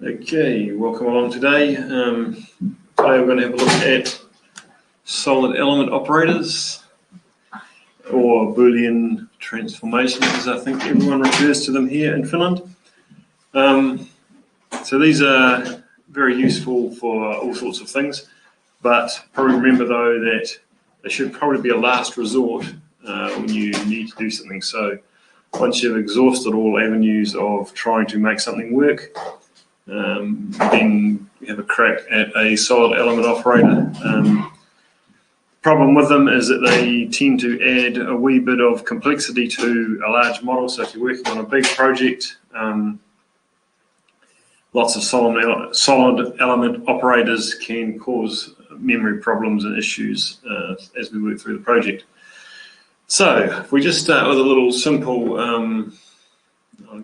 Okay, welcome along today. Today we're going to have a look at solid element operators, or Boolean transformations, as I think everyone refers to them here in Finland. So these are very useful for all sorts of things, but probably remember though that they should probably be a last resort when you need to do something. So once you've exhausted all avenues of trying to make something work, then you have a crack at a solid element operator. Problem with them is that they tend to add a wee bit of complexity to a large model. So if you're working on a big project, lots of solid element operators can cause memory problems and issues as we work through the project. So if we just start with a little simple, I'll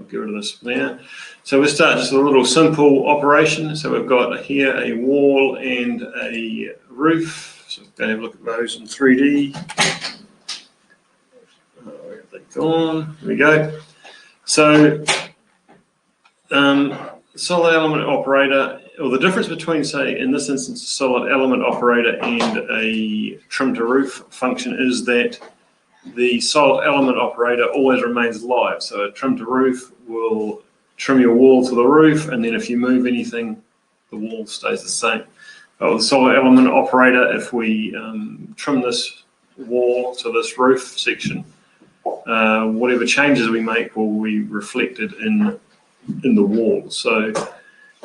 get rid of this now. So we'll start just with a little simple operation. So we've got here a wall and a roof. So we're going to have a look at those in 3D. Where have they gone? There we go. So solid element operator, or the difference between, say, in this instance, a solid element operator and a trim to roof function is that the solid element operator always remains live. So a trim to roof will trim your wall to the roof, and then if you move anything, the wall stays the same. But with the solid element operator, if we trim this wall to this roof section, whatever changes we make will be reflected in the wall. So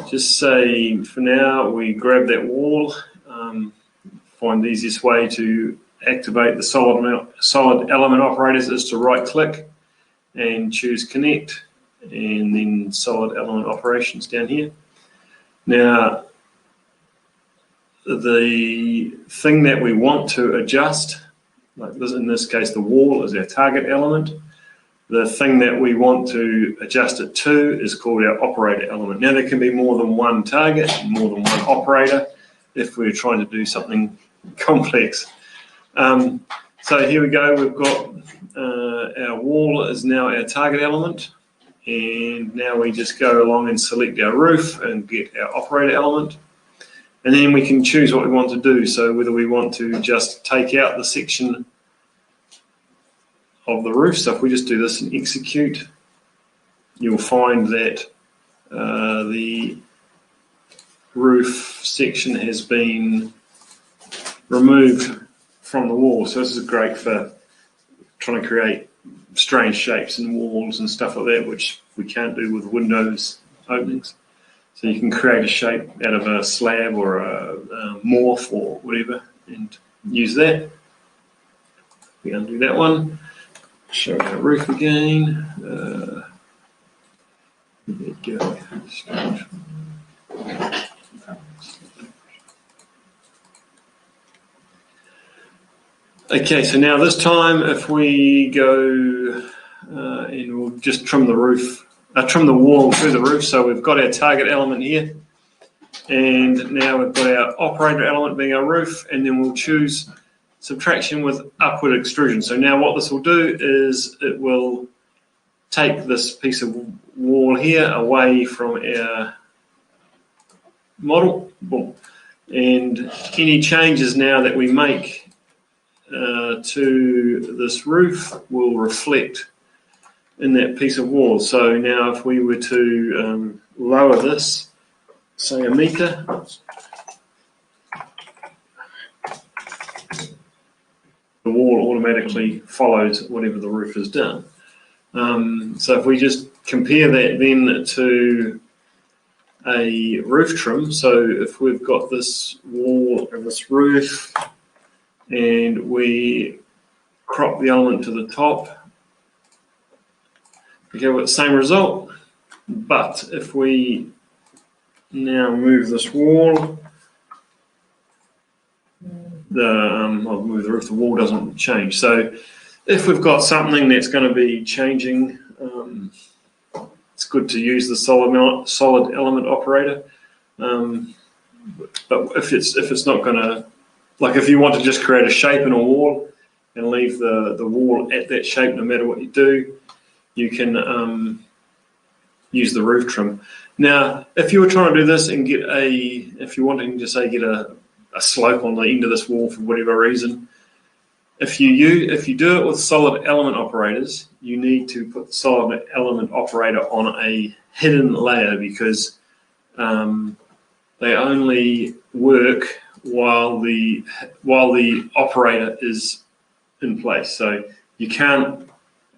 just say for now we grab that wall, find the easiest way to activate the solid element operators is to right click and choose connect, and then solid element operations down here. Now the thing that we want to adjust, like this, in this case the wall is our target element. The thing that we want to adjust it to is called our operator element. Now there can be more than one target, more than one operator if we're trying to do something complex. So here we go, we've got our wall is now our target element, and now we just go along and select our roof and get our operator element, and then we can choose what we want to do. So whether we want to just take out the section of the roof. So if we just do this and execute, you'll find that the roof section has been removed from the wall. So this is great for trying to create strange shapes in walls and stuff like that, which we can't do with windows openings. So you can create a shape out of a slab or a morph or whatever and use that. We undo that one. Show our roof again. There we go. Okay, so now this time if we go and we'll just trim the roof, trim the wall through the roof. So we've got our target element here, and now we've got our operator element being our roof, and then we'll choose subtraction with upward extrusion. So now what this will do is it will take this piece of wall here away from our model. Boom. And any changes now that we make to this roof will reflect in that piece of wall. So now if we were to lower this, say a meter, the wall automatically follows whatever the roof has done. So if we just compare that then to a roof trim, so if we've got this wall and this roof and we crop the element to the top, we get the same result. But if we now move this wall, I'll move the roof, the wall doesn't change. So if we've got something that's going to be changing, it's good to use the solid element operator. But if it's not going to, like if you want to just create a shape in a wall and leave the wall at that shape no matter what you do, you can use the roof trim. Now, if you were trying to do this and if you're wanting to say get a slope on the end of this wall for whatever reason, if you do it with solid element operators, you need to put the solid element operator on a hidden layer, because they only work while the operator is in place. So you can't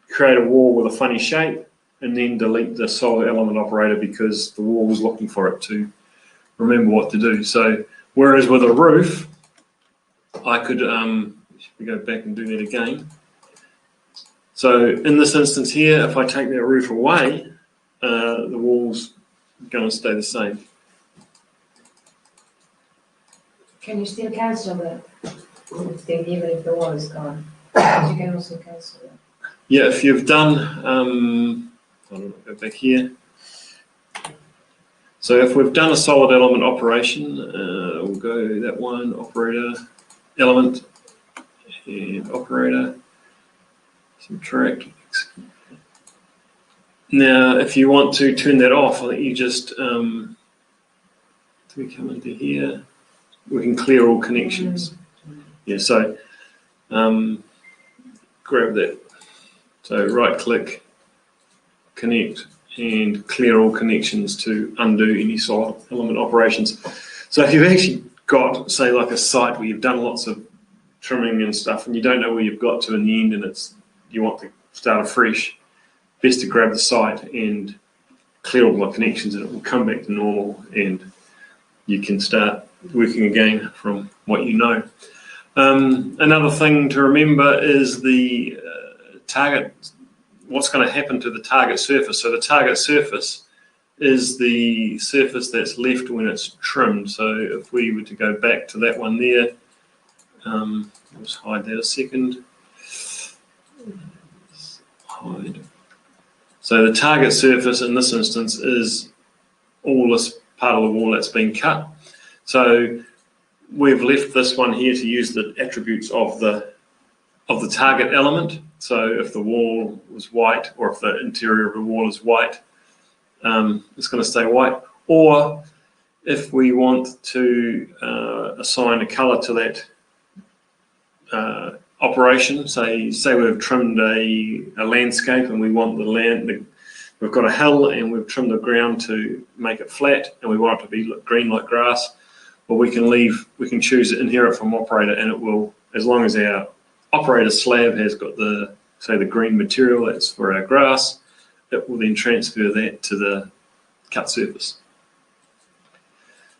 create a wall with a funny shape and then delete the solid element operator because the wall was looking for it to remember what to do. So whereas with a roof, I could we go back and do that again. So in this instance here, if I take that roof away, the wall's going to stay the same. Can you still cancel the roof thing even if the wall is gone? Because you can also cancel it. Yeah, if you've done, I'll go back here. So if we've done a solid element operation, we'll go that one, operator, element, and operator, subtract. Now, if you want to turn that off, I think you just, we come into here, we can clear all connections. Yeah, so grab that. So right click, connect, and clear all connections to undo any solid element operations. So if you've actually got, say, like a site where you've done lots of trimming and stuff and you don't know where you've got to in the end and you want to start afresh, best to grab the site and clear all the connections and it will come back to normal and you can start working again from what you know. Another thing to remember is the target, what's going to happen to the target surface. So the target surface is the surface that's left when it's trimmed. So if we were to go back to that one there, let's hide that a second. Hide. So the target surface in this instance is all this part of the wall that's been cut. So we've left this one here to use the attributes of the target element. So if the wall was white, or if the interior of the wall is white, it's going to stay white. Or if we want to assign a color to that operation, say we've trimmed a landscape and we want the land, we've got a hill and we've trimmed the ground to make it flat and we want it to be green like grass, well, we can choose inherit from operator, and it will, as long as our operator slab has got the green material that's for our grass, it will then transfer that to the cut surface.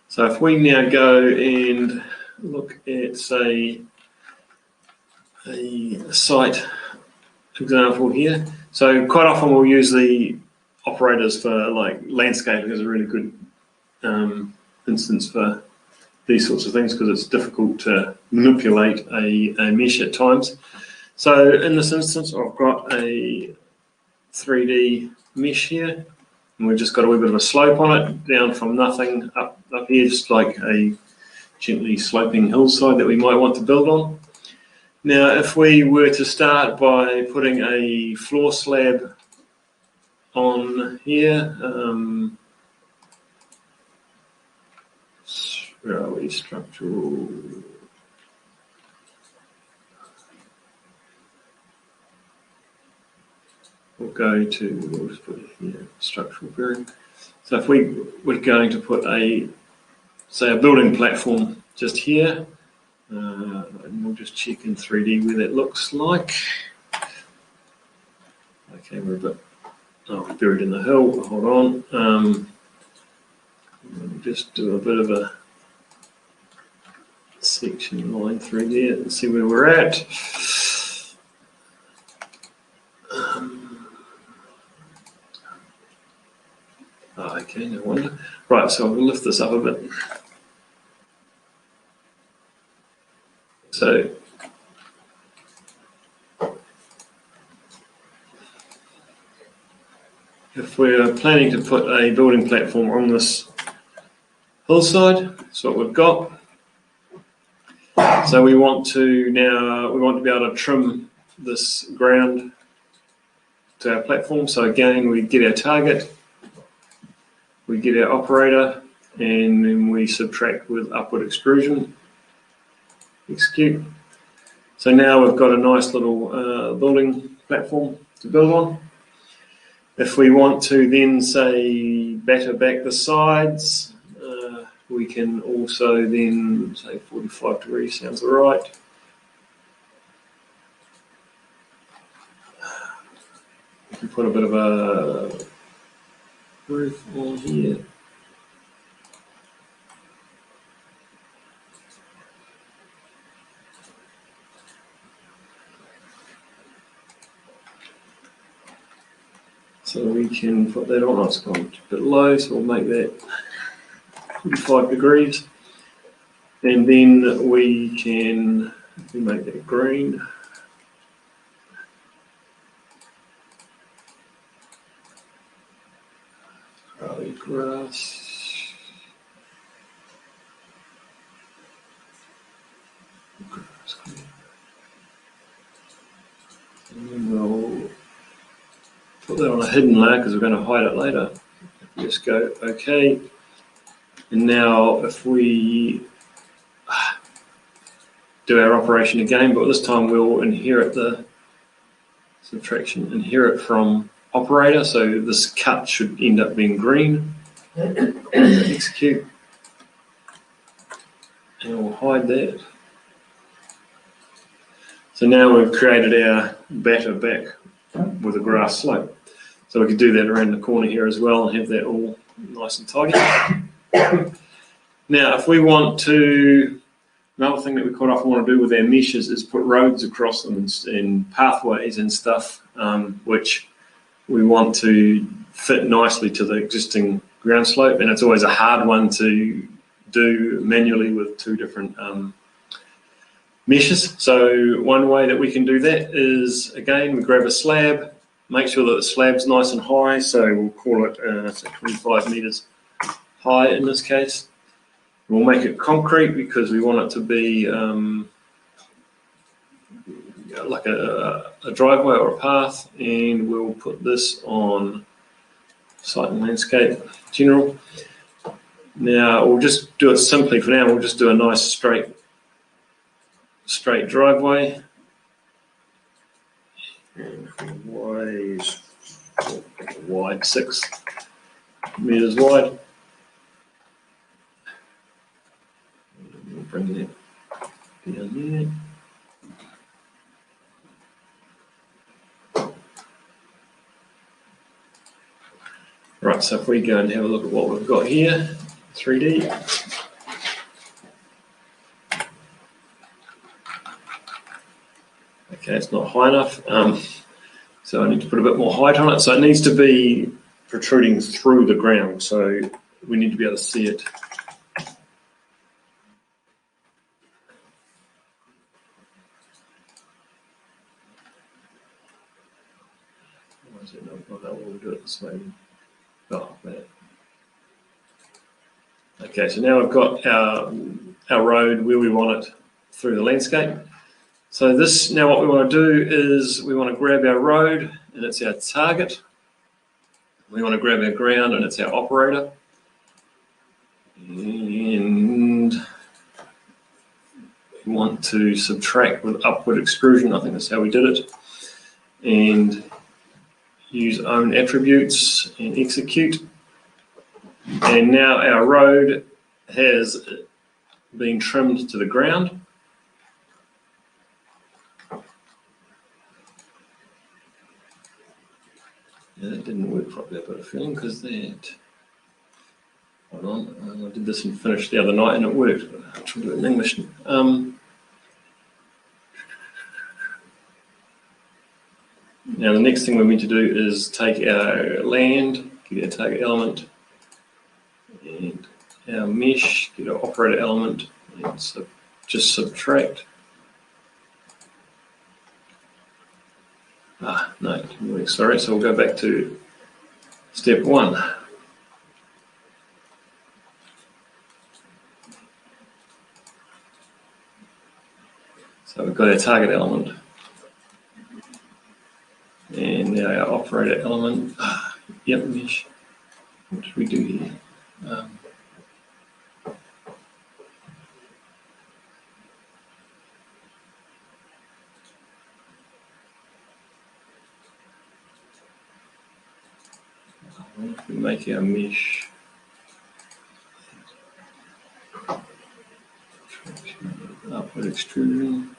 So if we now go and look at, say, a site example here. So quite often we'll use the operators for like landscaping as a really good instance for these sorts of things, because it's difficult to manipulate a mesh at times. So in this instance, I've got a 3D mesh here, and we've just got a wee bit of a slope on it, down from nothing up here, just like a gently sloping hillside that we might want to build on. Now, if we were to start by putting a floor slab on here, where are we? Structural. We'll go to, we'll just put it here, structural bearing. So if we were going to put say a building platform just here, and we'll just check in 3D where that looks like. Okay, we're a bit buried in the hill. Hold on. We'll just do a bit of a section line through there and see where we're at. Okay, no wonder. Right, so we'll lift this up a bit. So if we're planning to put a building platform on this hillside, that's what we've got. So we want to be able to trim this ground to our platform. So again, we get our target, we get our operator, and then we subtract with upward extrusion. Execute. So now we've got a nice little building platform to build on. If we want to then say batter back the sides, we can also then say 45 degrees sounds all right. We can put a bit of a roof on here. So we can put that on. It's gone a bit low, so we'll make that 45 degrees. And then we can make that green. Probably grass. And then we'll put that on a hidden layer because we're going to hide it later. Just go OK. And now if we do our operation again, but this time we'll inherit the subtraction, inherit from operator. So this cut should end up being green. Execute. And we'll hide that. So now we've created our batter back with a grass slope. So we could do that around the corner here as well and have that all nice and tidy. Now, if we want to, another thing that we quite often want to do with our meshes is put roads across them and pathways and stuff, which we want to fit nicely to the existing ground slope. And it's always a hard one to do manually with two different meshes. So one way that we can do that is, again, we grab a slab, make sure that the slab's nice and high, so we'll call it say 25 meters high in this case. We'll make it concrete because we want it to be like a driveway or a path, and we'll put this on site and landscape general. Now we'll just do it simply for now. We'll just do a nice straight driveway. And wide 6 meters wide. We'll bring that down there. Right, so if we go and have a look at what we've got here, 3D. Okay, it's not high enough, so I need to put a bit more height on it. So it needs to be protruding through the ground, so we need to be able to see it. Why is it not? Oh, no, we'll do it this way. Oh, that. Okay, so now we've got our road where we want it through the landscape. So this, now what we want to do is we want to grab our road and it's our target. We want to grab our ground and it's our operator. And we want to subtract with upward extrusion. I think that's how we did it. And use own attributes and execute. And now our road has been trimmed to the ground. Yeah, that didn't work properly, I've got a feeling, because that, hold on, I did this and finished the other night and it worked. I'll try to do it in English. Now the next thing we're going to do is take our land, get our target element, and our mesh, get our operator element, and just subtract. No, it didn't work, sorry, so we'll go back to step 1. So we've got our target element. And now our operator element. Yep, mesh. What did we do here? If we make our mesh upward extrusion.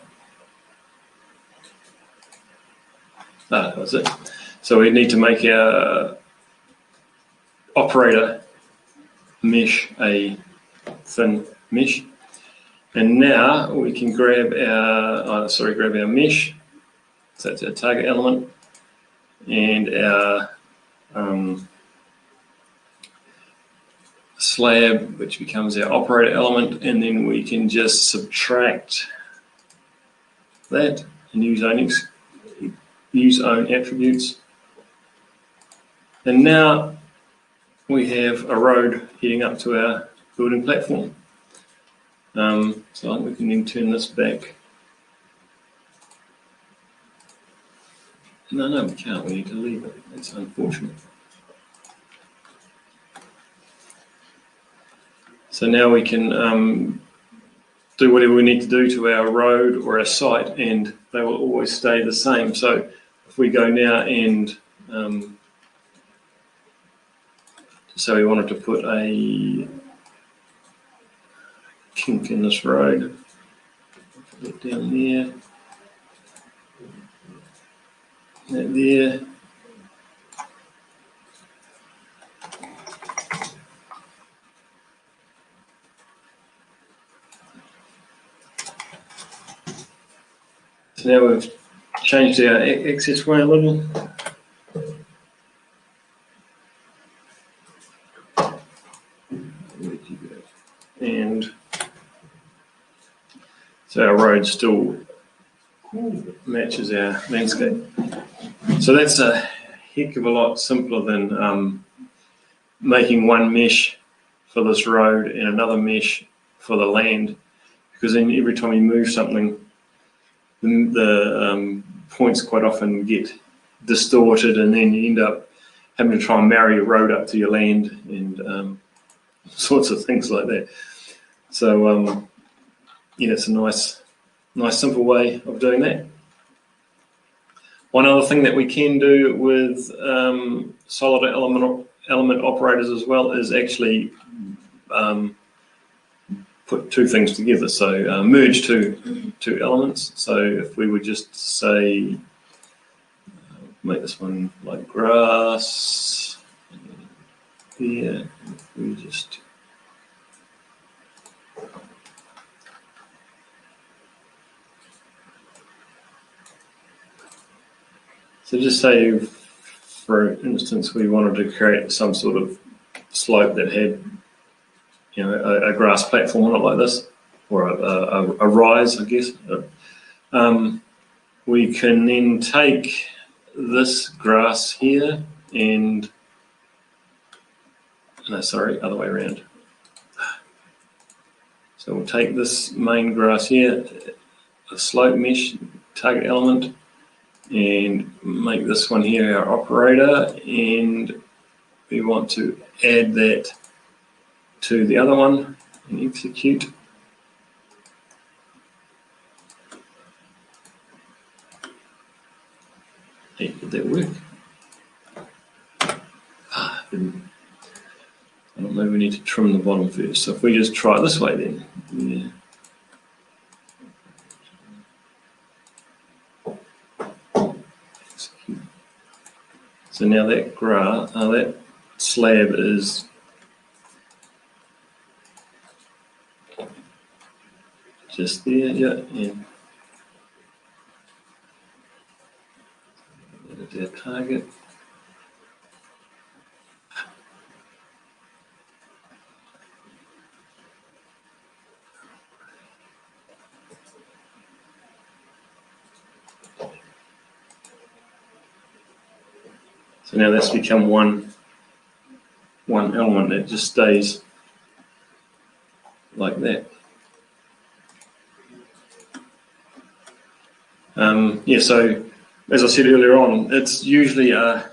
That was it. So we need to make our operator mesh a thin mesh. And now we can grab our, grab our mesh. So that's our target element, and our slab, which becomes our operator element, and then we can just subtract that and use own attributes. And now we have a road heading up to our building platform. So I think we can then turn this back. No, we can't. We need to leave it. That's unfortunate. So now we can do whatever we need to do to our road or our site, and they will always stay the same. So if we go now and so we wanted to put a kink in this road, put it down there, that there. So now we've changed our access way a little. And so our road still matches our landscape. So that's a heck of a lot simpler than making one mesh for this road and another mesh for the land, because then every time you move something, the points quite often get distorted, and then you end up having to try and marry your road up to your land and sorts of things like that. So yeah, it's a nice simple way of doing that. One other thing that we can do with solid element operators as well is actually put two things together. So merge two elements. So if we would just say, make this one like grass here, if we just so just say, for instance, we wanted to create some sort of slope that had, you know, a grass platform on it like this, or a rise, I guess. We can then take this grass here and, no, sorry, other way around. So we'll take this main grass here, a slope mesh target element, and make this one here our operator, and we want to add that to the other one and execute. Hey, did that work? Didn't. I don't know, we need to trim the bottom first. So if we just try it this way then. Yeah. So now that that slab is just there, yeah, and that's our target. So now that's become one element that just stays like that. Yeah, so as I said earlier on, it's usually a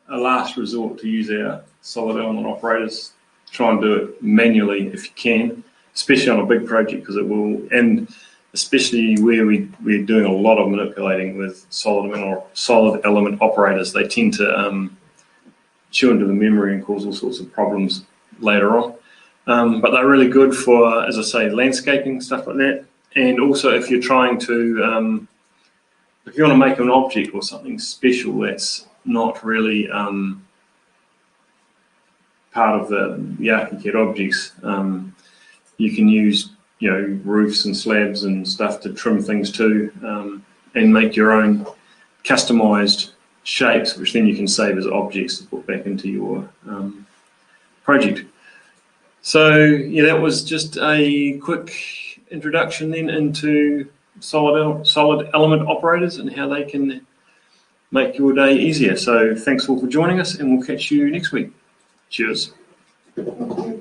last resort to use our solid element operators. Try and do it manually if you can, especially on a big project, because it will, and especially where we're doing a lot of manipulating with solid element operators. They tend to chew into the memory and cause all sorts of problems later on. But they're really good for, as I say, landscaping, stuff like that. And also if you're trying to, if you want to make an object or something special that's not really part of the ArchiCAD objects, you can use, roofs and slabs and stuff to trim things too, and make your own customized shapes, which then you can save as objects to put back into your project. So yeah, that was just a quick introduction then into solid element operators and how they can make your day easier. So thanks all for joining us, and we'll catch you next week. Cheers. Thank you.